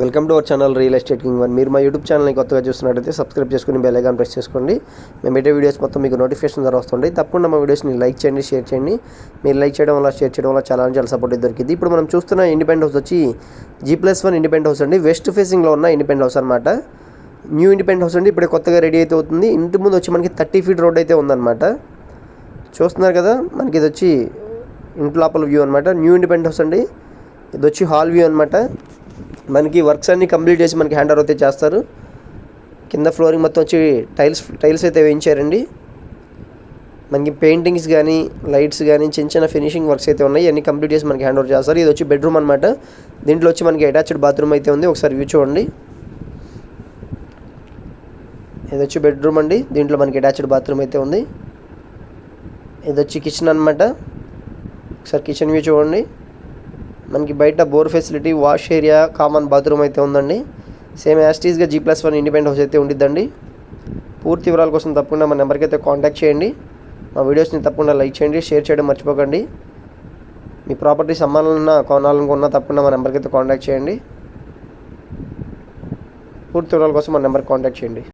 Welcome to our channel real estate king one. మీరు మా YouTube ఛానల్ని కొత్తగా చూస్తున్నట్టయితే సబ్స్క్రైబ్ చేసుకుని బెల్ ఐకాన్ ప్రెస్ చేసుకోండి. మేము పెట్టే వీడియోస్ మొత్తం మీకు నోటిఫికేషన్ ద్వారా వస్తుంటాయి. తప్పకుండా మా వీడియోస్ని లైక్ చేయండి, షేర్ చేయండి. మీరు లైక్ చేయడం వల్ల, షేర్ చేయడం వల్ల చాలా సపోర్ట్ దొరికింది. ఇప్పుడు మనం చూస్తున్న ఇండిపెండెంట్ హౌస్ వచ్చి G+1 ఇండిపెండెంట్ హౌస్ అండి. వెస్ట్ ఫేసింగ్లో ఉన్న ఇండిపెండెంట్ హౌస్ అనమాట. న్యూ ఇండిపెండెంట్ హౌస్ అండి. ఇప్పుడు కొత్తగా రెడీ అయితే అవుతుంది. ఇంటి ముందు వచ్చి మనకి 30 ఫీట్ రోడ్ అయితే ఉందన్నమాట. చూస్తున్నారు కదా, మనకి ఇది వచ్చి ఇంటి లోపల వ్యూ అనమాట. న్యూ ఇండిపెండెంట్ హౌస్ అండి. ఇది వచ్చి హాల్ వ్యూ అనమాట. మనకి వర్క్స్ అన్నీ కంప్లీట్ చేసి మనకి హ్యాండ్ ఓవర్ అయితే చేస్తారు. కింద ఫ్లోరింగ్ మొత్తం వచ్చి టైల్స్ అయితే వేయించారండి. మనకి పెయింటింగ్స్ కానీ, లైట్స్ కానీ, చిన్న ఫినిషింగ్ వర్క్స్ అయితే ఉన్నాయి. అన్నీ కంప్లీట్ చేసి మనకి హ్యాండ్ ఓవర్ చేస్తారు. ఇది వచ్చి బెడ్రూమ్ అనమాట. దీంట్లో వచ్చి మనకి అటాచ్డ్ బాత్రూమ్ అయితే ఉంది. ఒకసారి వ్యూ చూడండి. ఇది వచ్చి బెడ్రూమ్ అండి. దీంట్లో మనకి అటాచ్డ్ బాత్రూమ్ అయితే ఉంది. ఇది వచ్చి కిచెన్ అనమాట. ఒకసారి కిచెన్ వ్యూ చూడండి. మనకి బయట bore facility, wash area, common bathroom అయితే ఉందండి. సేమ్ యాస్టీస్గా G+1 ఇండిపెండెంట్ హౌస్ అయితే ఉండిద్దండి. పూర్తి వివరాల కోసం తప్పకుండా మా నెంబర్కి అయితే కాంటాక్ట్ చేయండి. మా వీడియోస్ని తప్పకుండా లైక్ చేయండి, షేర్ చేయడం మర్చిపోకండి. మీ ప్రాపర్టీస్ అమ్మాలన్నా కొనాలనుకున్నా తప్పకుండా మా నెంబర్కి అయితే కాంటాక్ట్ చేయండి. పూర్తి వివరాల కోసం మా నెంబర్కి కాంటాక్ట్ చేయండి.